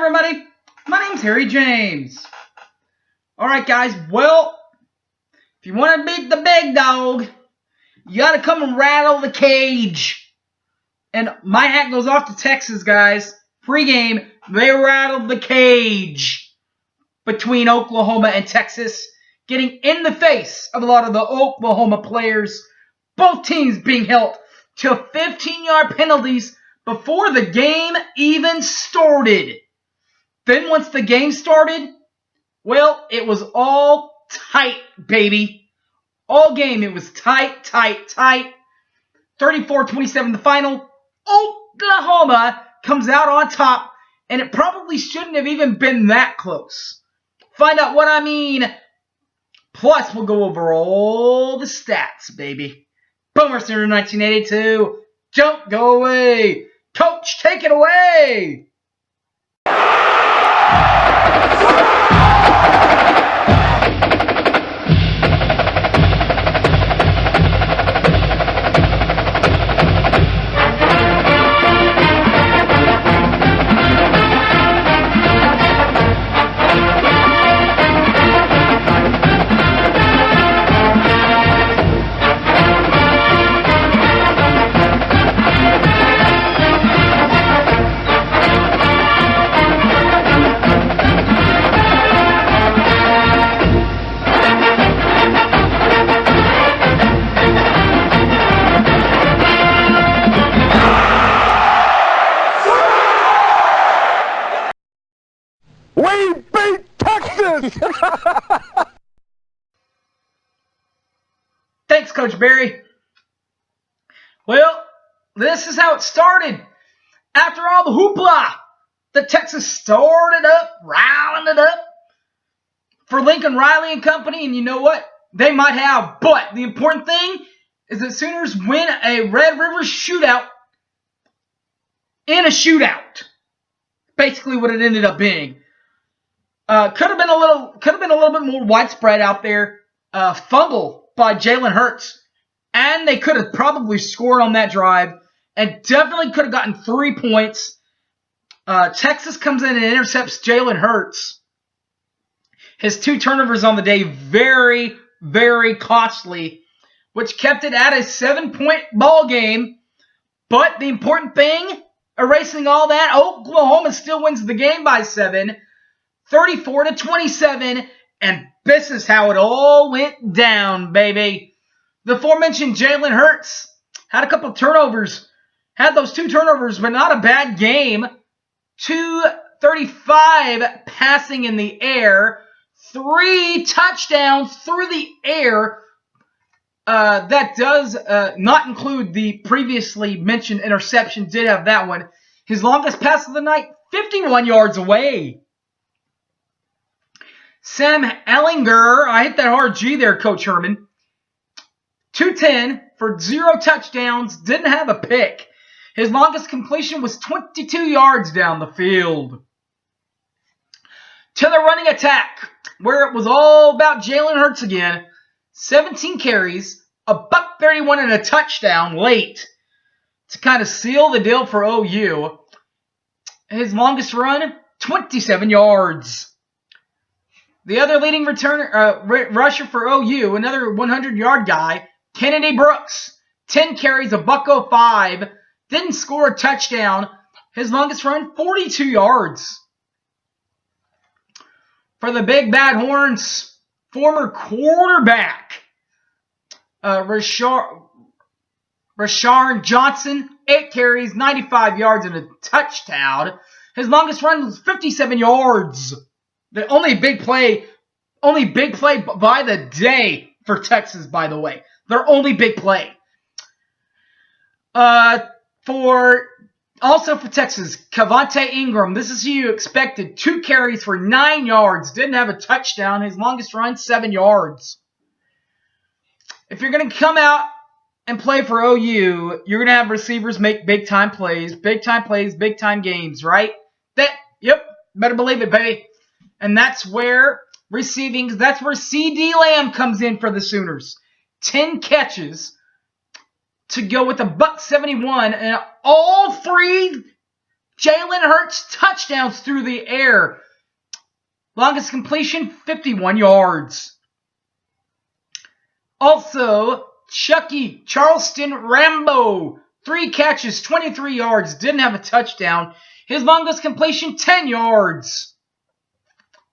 everybody. My name's Harry James. Alright, guys. Well, if you want to beat the big dog, you got to come and rattle the cage. And my hat goes off to Texas, guys. Pre-game, they rattled the cage between Oklahoma and Texas, getting in the face of a lot of the Oklahoma players. Both teams being held to 15-yard penalties before the game even started. Then once the game started, well, it was all tight, baby. All game, it was tight. 34-27 the final. Oklahoma comes out on top, and it probably shouldn't have even been that close. Find out what I mean. Plus, we'll go over all the stats, baby. Boomer Center 1982. Don't go away. Coach, take it away. We beat Texas! Thanks, Coach Barry. Well, this is how it started. After all the hoopla, the Texas started up, riling it up for Lincoln Riley and company, and you know what? They might have, but the important thing is that Sooners win a Red River shootout in a shootout. Basically what it ended up being. Could have been a little bit more widespread out there. Fumble by Jalen Hurts, and they could have probably scored on that drive, and definitely could have gotten 3 points. Texas comes in and intercepts Jalen Hurts. His 2 turnovers on the day, very, very costly, which kept it at a 7-point ball game. But the important thing, erasing all that, Oklahoma still wins the game by 7. 34-27, and this is how it all went down, baby. The aforementioned Jalen Hurts had a couple of turnovers. Had those 2 turnovers, but not a bad game. 235 passing in the air. 3 touchdowns through the air. That does not include the previously mentioned interception. Did have that one. His longest pass of the night, 51 yards away. Sam Ellinger, I hit that hard G there, Coach Herman. 210 for 0 touchdowns, didn't have a pick. His longest completion was 22 yards down the field. To the running attack, where it was all about Jalen Hurts again. 17 carries, a $131 and a touchdown late to kind of seal the deal for OU. His longest run, 27 yards. The other leading rusher for OU, another 100-yard guy, Kennedy Brooks. 10 carries, a $105. Didn't score a touchdown. His longest run, 42 yards. For the Big Bad Horns, former quarterback, Rashard Johnson. 8 carries, 95 yards, and a touchdown. His longest run was 57 yards. The only big play by the day for Texas, by the way. Their only big play. For Texas, Cavante Ingram. This is who you expected. 2 carries for 9 yards. Didn't have a touchdown. His longest run, 7 yards. If you're going to come out and play for OU, you're going to have receivers make big-time plays. Big-time plays, big-time games, right? Better believe it, baby. And that's where C.D. Lamb comes in for the Sooners. 10 catches to go with a $171, and all 3 Jalen Hurts touchdowns through the air. Longest completion, 51 yards. Also, Chucky Charleston Rambo, 3 catches, 23 yards, didn't have a touchdown. His longest completion, 10 yards.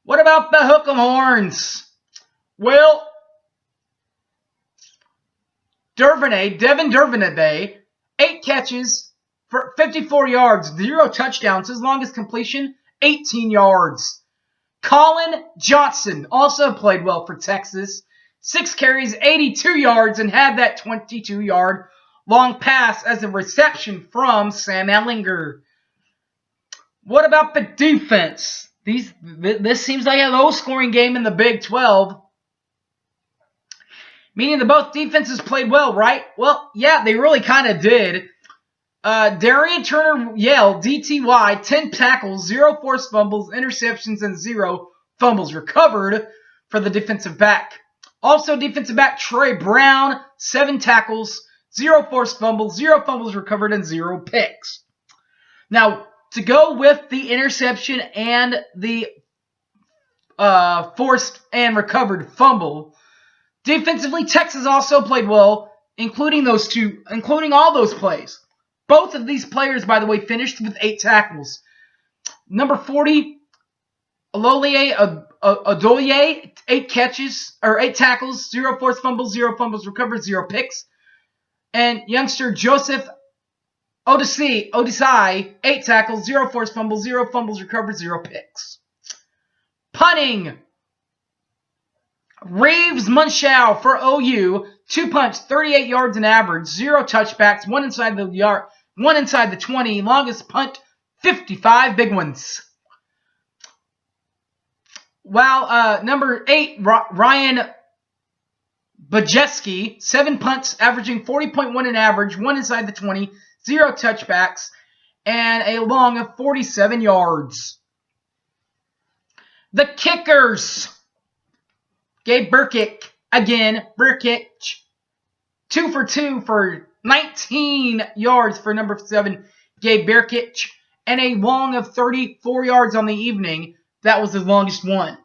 What about the Hook 'em Horns? Well, Devin Duvernay, 8 catches for 54 yards, 0 touchdowns. His longest completion, 18 yards. Colin Johnson also played well for Texas. 6 carries, 82 yards, and had that 22-yard long pass as a reception from Sam Ehlinger. What about the defense? This seems like a low-scoring game in the Big 12. Meaning that both defenses played well, right? Well, yeah, they really kind of did. Darian Turner-Yale, DTY, 10 tackles, 0 forced fumbles, interceptions, and 0 fumbles recovered for the defensive back. Also, defensive back Trey Brown, 7 tackles, 0 forced fumbles, 0 fumbles recovered, and 0 picks. Now, to go with the interception and the forced and recovered fumble, defensively, Texas also played well, including all those plays. Both of these players, by the way, finished with 8 tackles. Number 40, Alolier Adoye, 8 tackles, 0 forced fumbles, 0 fumbles recovered, 0 picks. And youngster Joseph Odisai, 8 tackles, 0 forced fumbles, 0 fumbles recovered, 0 picks. Punting. Reeves Munshow for OU, 2 punts, 38 yards in average, 0 touchbacks, 1 inside the 20, longest punt, 55 big ones. While number 8, Ryan Bajeski, 7 punts, averaging 40.1 in average, 1 inside the 20, 0 touchbacks, and a long of 47 yards. The kickers. Gabe Burkitt, again, 2 for 2 for 19 yards for number 7, Gabe Burkitt, and a long of 34 yards on the evening. That was the longest one.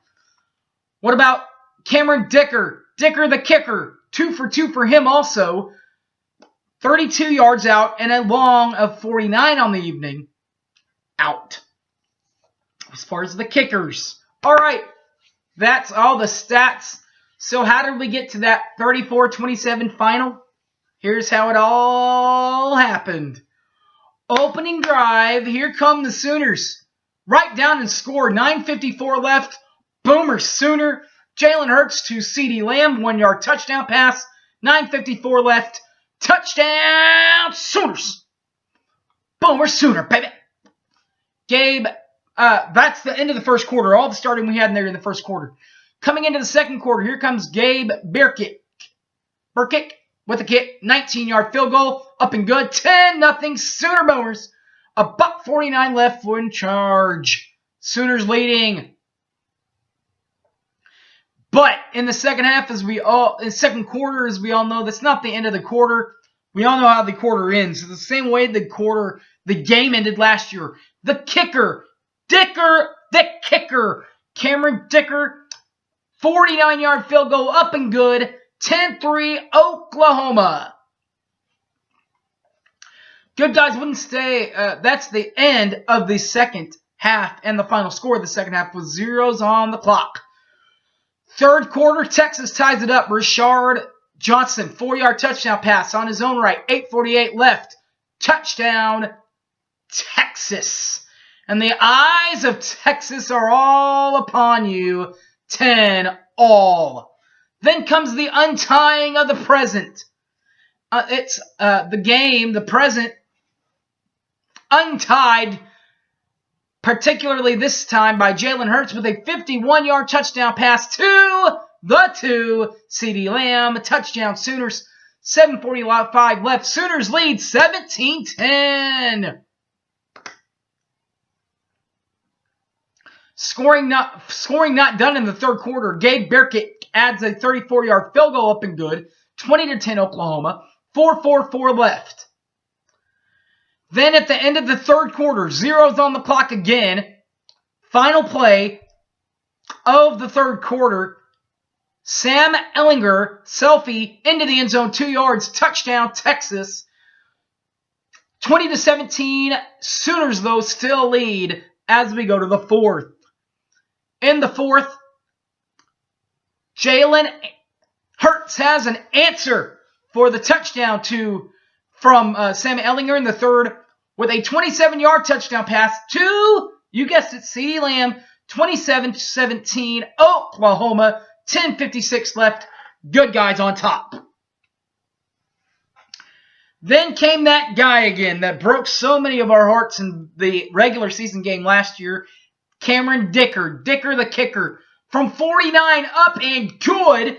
What about Cameron Dicker? Dicker the kicker, 2 for 2 for him also. 32 yards out and a long of 49 on the evening. Out. As far as the kickers. All right. That's all the stats. So how did we get to that 34-27 final? Here's how it all happened. Opening drive. Here come the Sooners. Right down and score. 9:54 left. Boomer Sooner. Jalen Hurts to CeeDee Lamb. 1-yard touchdown pass. 9:54 left. Touchdown Sooners. Boomer Sooner, baby. Gabe, that's the end of the first quarter. All the starting we had in there in the first quarter. Coming into the second quarter, here comes Gabe Burkitt with a kick. 19-yard field goal. Up and good. 10-0 Sooner Boomers. $1:49 left for in charge. Sooners leading. But in the second quarter, as we all know, that's not the end of the quarter. We all know how the quarter ends. It's the same way the game ended last year. The kicker, Cameron Dicker, 49-yard field goal, up and good. 10-3 Oklahoma. Good guys wouldn't stay. That's the end of the second half, and the final score of the second half was 0s on the clock. Third quarter, Texas ties it up. Rashard Johnson, 4-yard touchdown pass on his own right. 8:48 left. Touchdown, Texas. And the eyes of Texas are all upon you. 10-all. Then comes the untying of the present. It's the game, the present, untied, particularly this time by Jalen Hurts with a 51-yard touchdown pass to CeeDee Lamb. Touchdown Sooners. 7:45 left. Sooners lead 17-10. Scoring not done in the third quarter. Gabe Burkitt adds a 34-yard field goal, up and good. 20-10 Oklahoma. 4:44 left. Then at the end of the third quarter, zeros on the clock again. Final play of the third quarter. Sam Ellinger, selfie, into the end zone, 2 yards, touchdown, Texas. 20-17, Sooners, though, still lead as we go to the fourth. In the fourth, Jalen Hurts has an answer for the touchdown from Sam Ellinger in the third with a 27-yard touchdown pass to, you guessed it, CeeDee Lamb. 27-17, Oklahoma. 10:56 left. Good guys on top. Then came that guy again that broke so many of our hearts in the regular season game last year. Cameron Dicker. Dicker the kicker. From 49 up and good.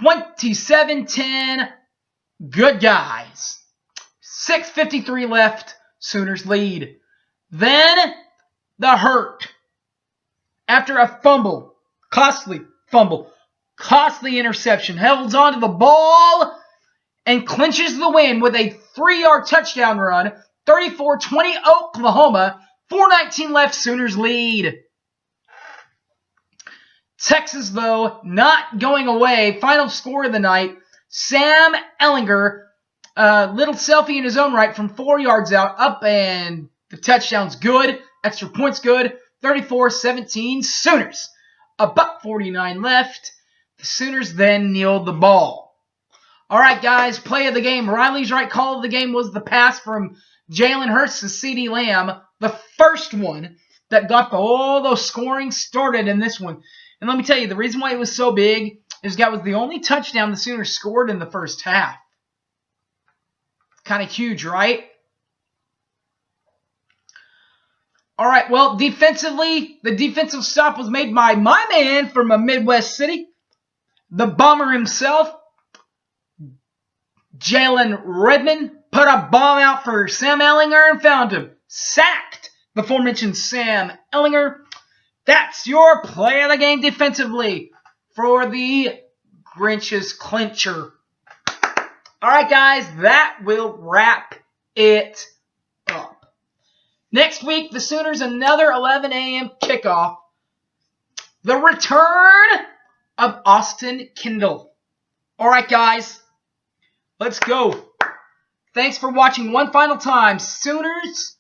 27-10. Good guys. 6:53 left. Sooners lead. Then the hurt. After a fumble. Costly fumble. Costly interception. Holds onto the ball and clinches the win with a 3-yard touchdown run. 34-20 Oklahoma. 4:19 left. Sooners lead. Texas, though, not going away. Final score of the night. Sam Ellinger, little selfie in his own right from 4 yards out. Up, and the touchdown's good. Extra points good. 34-17 Sooners. $1:49 left. The Sooners then kneeled the ball. All right, guys, play of the game. Riley's right call of the game was the pass from Jalen Hurts to CeeDee Lamb, the first one that got all those scoring started in this one. And let me tell you, the reason why it was so big is that was the only touchdown the Sooners scored in the first half. Kind of huge, right? All right, well, defensively, the defensive stop was made by my man from a Midwest city, the Bomber himself, Jalen Redmond, put a bomb out for Sam Ellinger and found him. Sacked the aforementioned Sam Ellinger. That's your play of the game defensively for the Grinch's clincher. All right, guys, that will wrap it up. Next week, the Sooners, another 11 a.m. kickoff. The return of Austin Kendall. All right, guys, let's go. Thanks for watching one final time. Sooners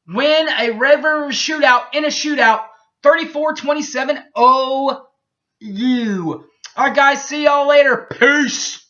win a Red River shootout in a shootout. 34-27 OU. All right, guys, see y'all later. Peace.